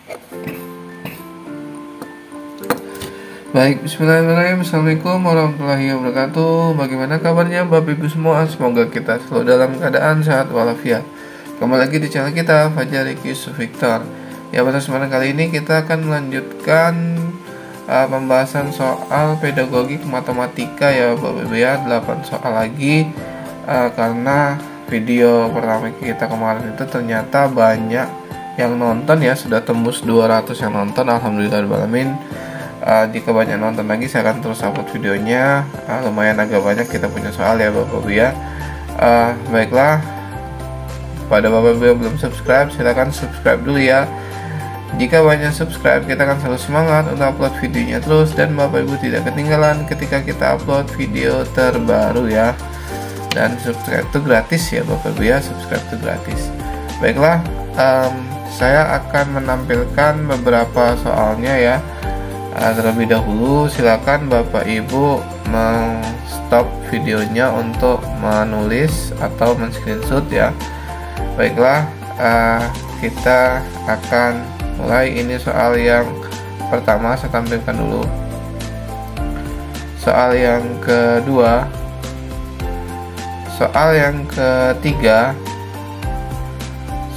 Baik, bismillahirrahmanirrahim. Assalamualaikum warahmatullahi wabarakatuh. Bagaimana kabarnya Bapak Ibu semua? Semoga kita selalu dalam keadaan sehat walafiat. Kembali lagi di channel kita, Fajar Riki Yusuf Victor. Ya, pada kesempatan kali ini kita akan melanjutkan pembahasan soal pedagogik matematika ya Bapak Ibu ya. 8 soal lagi karena video pertama kita kemarin itu ternyata banyak yang nonton ya, sudah tembus 200 yang nonton. Alhamdulillahirrahmanirrahim. Jika banyak nonton lagi saya akan terus upload videonya. Lumayan agak banyak kita punya soal ya Bapak Ibu ya. Baiklah, pada Bapak Ibu yang belum subscribe silahkan subscribe dulu ya. Jika banyak subscribe kita akan selalu semangat untuk upload videonya terus, dan Bapak Ibu tidak ketinggalan ketika kita upload video terbaru ya. Dan subscribe itu gratis ya Bapak Ibu ya, subscribe itu gratis. Baiklah, saya akan menampilkan beberapa soalnya ya. Terlebih dahulu silakan Bapak Ibu stop videonya untuk menulis atau men-screenshot ya. Baiklah, kita akan mulai. Ini soal yang pertama saya tampilkan dulu. Soal yang kedua, soal yang ketiga,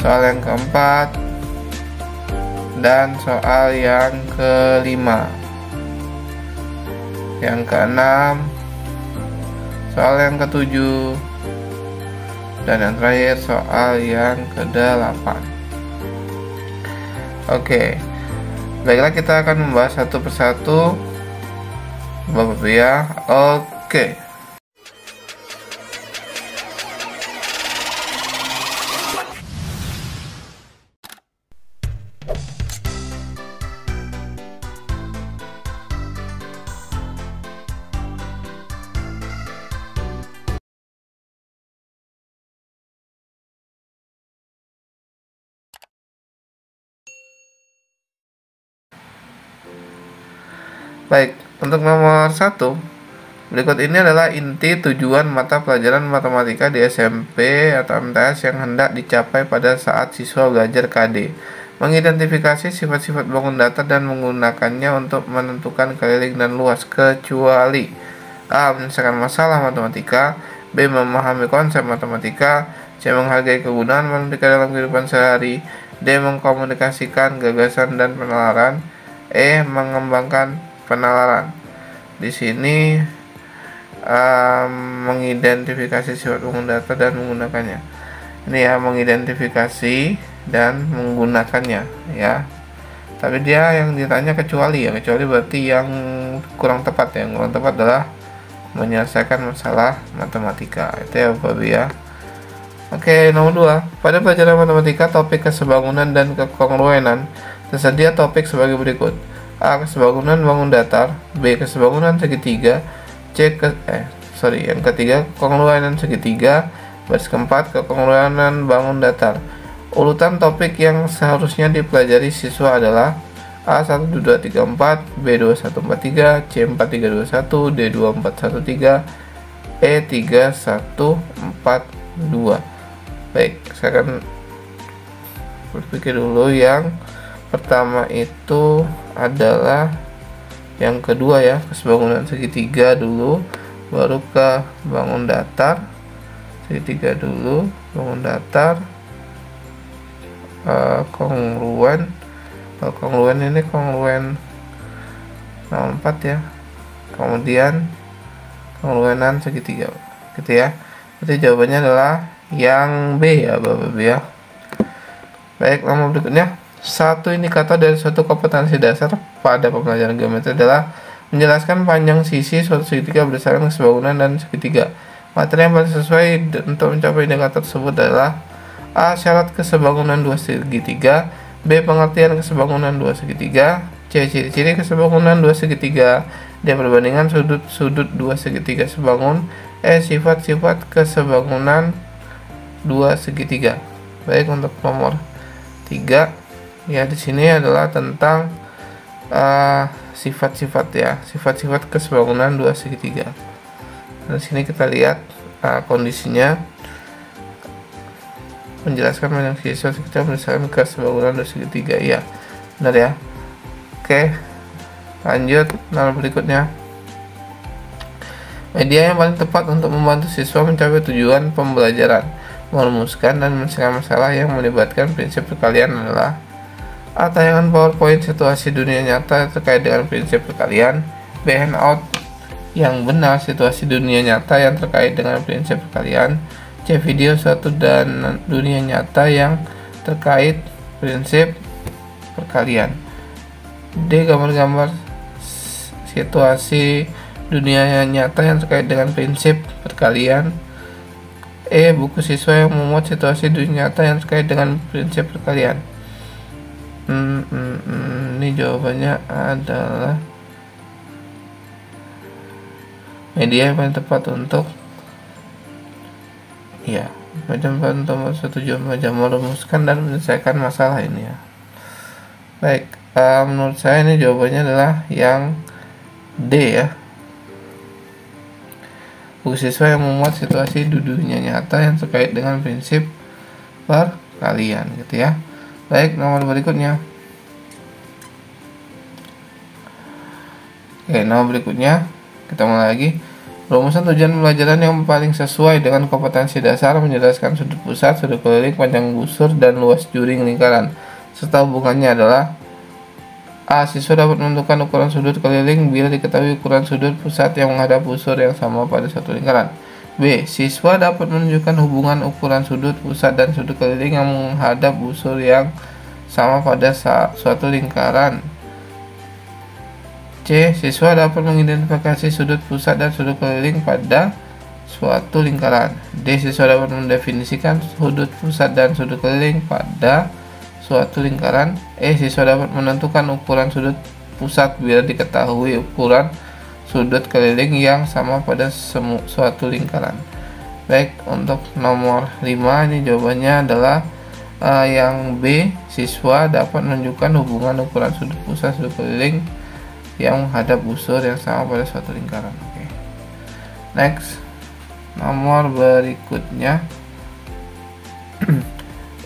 soal yang keempat, dan soal yang kelima, yang keenam, soal yang ketujuh, dan yang terakhir soal yang kedelapan. Oke, baiklah kita akan membahas satu persatu Bapak Ibu ya. Oke. Baik, untuk nomor 1, berikut ini adalah inti tujuan mata pelajaran matematika di SMP atau MTS yang hendak dicapai pada saat siswa belajar KD. Mengidentifikasi sifat-sifat bangun datar dan menggunakannya untuk menentukan keliling dan luas, kecuali A. Menyelesaikan masalah matematika, B. Memahami konsep matematika, C. Menghargai kegunaan matematika dalam kehidupan sehari, D. Mengkomunikasikan gagasan dan penalaran, E. Mengembangkan penalaran. Di sini mengidentifikasi sifat bangun datar dan menggunakannya. Ini ya, mengidentifikasi dan menggunakannya ya. Tapi dia yang ditanya kecuali ya, kecuali berarti yang kurang tepat ya. Yang kurang tepat adalah menyelesaikan masalah matematika. Itu ya Bapak Ibu ya. Oke, nomor 2. Pada pelajaran matematika topik kesebangunan dan kekongruenan tersedia topik sebagai berikut. A. Kesebangunan bangun datar, B. Kesebangunan segitiga, yang ketiga kekongruenan segitiga, baris keempat kekongruenan bangun datar. Urutan topik yang seharusnya dipelajari siswa adalah A. 1, 2, 3, 4, B. 2, 1, 4, 3, C. 4, 3, 2, 1, D. 2, 4, 1, 3, E. 3, 1, 4, 2. Baik, saya akan berpikir dulu. Yang pertama itu adalah yang kedua ya, kesebangunan segitiga dulu, baru ke bangun datar. Segitiga dulu, bangun datar, kongruen. Kalau kongruen ini kongruen 4 ya. Kemudian kongruenan segitiga gitu ya. Berarti jawabannya adalah yang B ya Bapak Ibu ya. Baik, nomor berikutnya. Satu indikator dari suatu kompetensi dasar pada pembelajaran geometri adalah menjelaskan panjang sisi suatu segitiga berdasarkan kesebangunan dan segitiga. Materi yang paling sesuai untuk mencapai indikator tersebut adalah A. Syarat kesebangunan dua segitiga, B. Pengertian kesebangunan dua segitiga, C. Ciri-ciri kesebangunan dua segitiga, D. Perbandingan sudut-sudut dua segitiga sebangun, E. Sifat-sifat kesebangunan dua segitiga. Baik, untuk nomor 3 ya, di sini adalah tentang sifat-sifat ya, sifat-sifat kesebangunan dua segitiga. Di sini kita lihat kondisinya, menjelaskan panjang sisi suatu segitiga berdasarkan kesebangunan dua segitiga ya. Benar ya? Oke, lanjut nomor berikutnya. Media yang paling tepat untuk membantu siswa mencapai tujuan pembelajaran, merumuskan dan menyelesaikan masalah yang melibatkan prinsip perkalian adalah A. Tayangan PowerPoint situasi dunia nyata terkait dengan prinsip perkalian. B. Handout yang benar situasi dunia nyata yang terkait dengan prinsip perkalian. C. Video suatu dan dunia nyata yang terkait prinsip perkalian. D. Gambar-gambar situasi dunia nyata yang terkait dengan prinsip perkalian. E. Buku siswa yang memuat situasi dunia nyata yang terkait dengan prinsip perkalian. Ini jawabannya adalah media yang paling tepat untuk nomor 1 membaca, merumuskan dan menyelesaikan masalah ini ya. Baik, menurut saya ini jawabannya adalah yang D ya. Buku siswa yang memuat situasi dunia nyata yang terkait dengan prinsip perkalian gitu ya. Baik, nomor berikutnya. Oke, nomor berikutnya kita mulai lagi. Rumusan tujuan pembelajaran yang paling sesuai dengan kompetensi dasar menjelaskan sudut pusat, sudut keliling, panjang busur, dan luas juring lingkaran. Serta hubungannya adalah A. Siswa dapat menentukan ukuran sudut keliling bila diketahui ukuran sudut pusat yang menghadap busur yang sama pada satu lingkaran. B. Siswa dapat menunjukkan hubungan ukuran sudut pusat dan sudut keliling yang menghadap busur yang sama pada suatu lingkaran. C. Siswa dapat mengidentifikasi sudut pusat dan sudut keliling pada suatu lingkaran. D. Siswa dapat mendefinisikan sudut pusat dan sudut keliling pada suatu lingkaran. E. Siswa dapat menentukan ukuran sudut pusat bila diketahui ukuran sudut keliling yang sama pada suatu lingkaran. Baik, untuk nomor 5 ini jawabannya adalah yang B. Siswa dapat menunjukkan hubungan ukuran sudut pusat sudut keliling yang menghadap busur yang sama pada suatu lingkaran. Oke. Next, nomor berikutnya.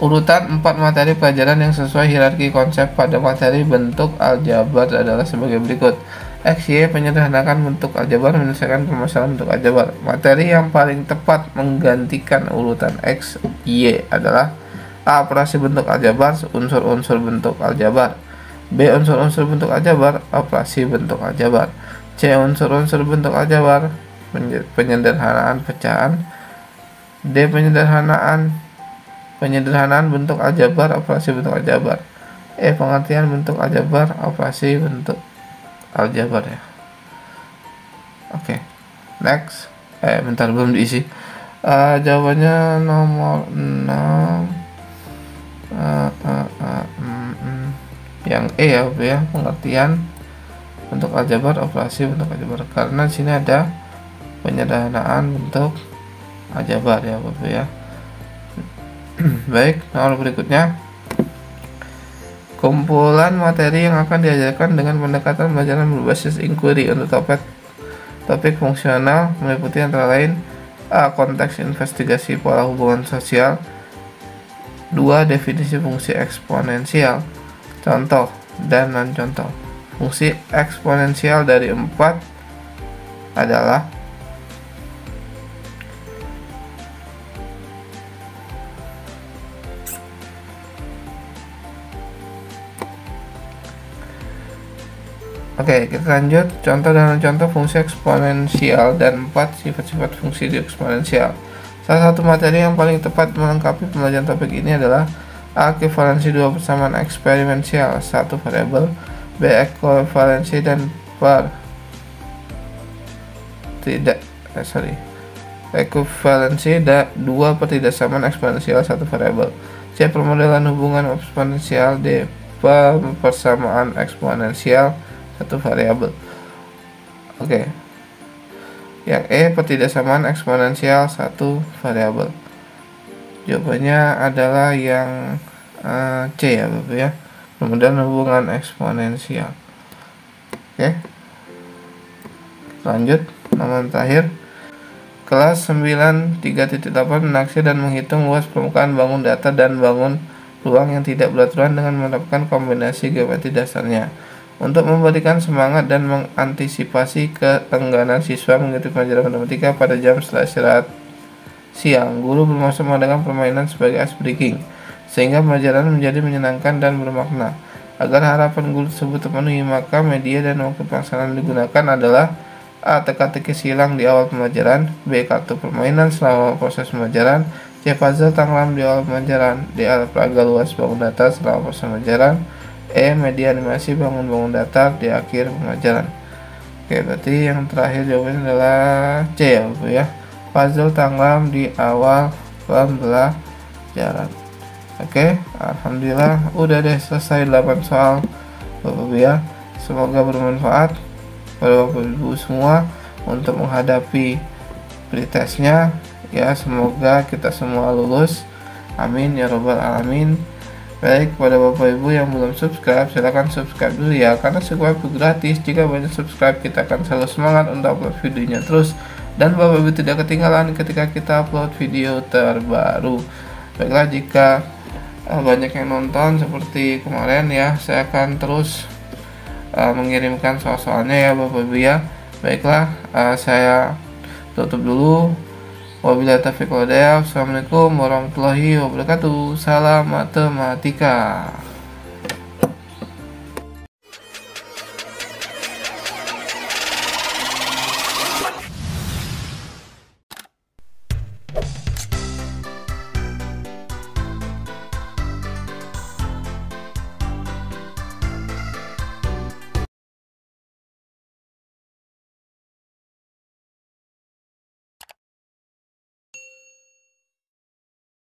Urutan 4 materi pelajaran yang sesuai hierarki konsep pada materi bentuk aljabar adalah sebagai berikut. X, Y, menyederhanakan bentuk aljabar, menyelesaikan permasalahan bentuk aljabar. Materi yang paling tepat menggantikan urutan X, Y adalah A. Operasi bentuk aljabar, unsur-unsur bentuk aljabar. B. Unsur-unsur bentuk aljabar, operasi bentuk aljabar. C. Unsur-unsur bentuk aljabar, penyederhanaan pecahan. D. Penyederhanaan bentuk aljabar, operasi bentuk aljabar. E. Pengertian bentuk aljabar, operasi bentuk aljabar ya. Oke. Next. Bentar belum diisi. Jawabannya nomor 6. Yang E ya, pengertian bentuk aljabar, operasi bentuk aljabar. Karena di sini ada penyederhanaan bentuk aljabar ya, Bapak ya. Baik, nomor berikutnya. Kumpulan materi yang akan diajarkan dengan pendekatan pembelajaran berbasis inquiry untuk topik fungsional meliputi antara lain A. Konteks investigasi pola hubungan sosial. 2. Definisi fungsi eksponensial, contoh dan non-contoh. Fungsi eksponensial dari 4 adalah Oke, kita lanjut. Contoh dan contoh fungsi eksponensial dan 4 sifat-sifat fungsi eksponensial. Salah satu materi yang paling tepat melengkapi pembelajaran topik ini adalah A. Ekivalensi 2 persamaan eksperimensial satu variabel. B. Ekivalensi dan Ekivalensi 2 pertidaksamaan eksponensial satu variabel. C. Permodelan hubungan eksponensial. D. Persamaan eksponensial satu variabel. Oke. Yang E. Pertidaksamaan eksponensial satu variabel. Jawabannya adalah yang C ya, Bapak ya. Permodelan hubungan eksponensial. Oke. Lanjut, nomor terakhir. Kelas 9 3.8 menaksir dan menghitung luas permukaan bangun datar dan bangun ruang yang tidak beraturan dengan menerapkan kombinasi geometri dasarnya. Untuk memberikan semangat dan mengantisipasi keengganan siswa mengikuti pelajaran matematika pada jam setelah istirahat siang, guru bermaksud mengadakan permainan sebagai ice breaking, sehingga pelajaran menjadi menyenangkan dan bermakna. Agar harapan guru tersebut terpenuhi, maka media dan waktu pelaksanaan digunakan adalah A. Teka-teki silang di awal pembelajaran, B. Kartu permainan selama proses pembelajaran, C. Puzzle tanglam di awal pembelajaran, D. Alat peraga luas bangun datar selama proses pembelajaran, E. Media animasi bangun-bangun datar di akhir pembelajaran. Oke, berarti yang terakhir jawabannya adalah C ya Bapak ya. Puzzle tanglam di awal pembelajaran. Oke, alhamdulillah udah deh selesai 8 soal Bapak Ibu ya. Semoga bermanfaat pada Bapak Ibu semua untuk menghadapi pretestnya ya. Semoga kita semua lulus. Amin ya robbal alamin. Baik, pada Bapak Ibu yang belum subscribe, silahkan subscribe dulu ya, karena subscribe itu gratis. Jika banyak subscribe, kita akan selalu semangat untuk upload videonya terus, dan Bapak Ibu tidak ketinggalan ketika kita upload video terbaru. Baiklah, jika banyak yang nonton seperti kemarin ya, saya akan terus mengirimkan soal-soalnya ya Bapak Ibu ya. Baiklah, saya tutup dulu. Wabillahi taufiq wal hidayah. Assalamualaikum warahmatullahi wabarakatuh. Salam matematika.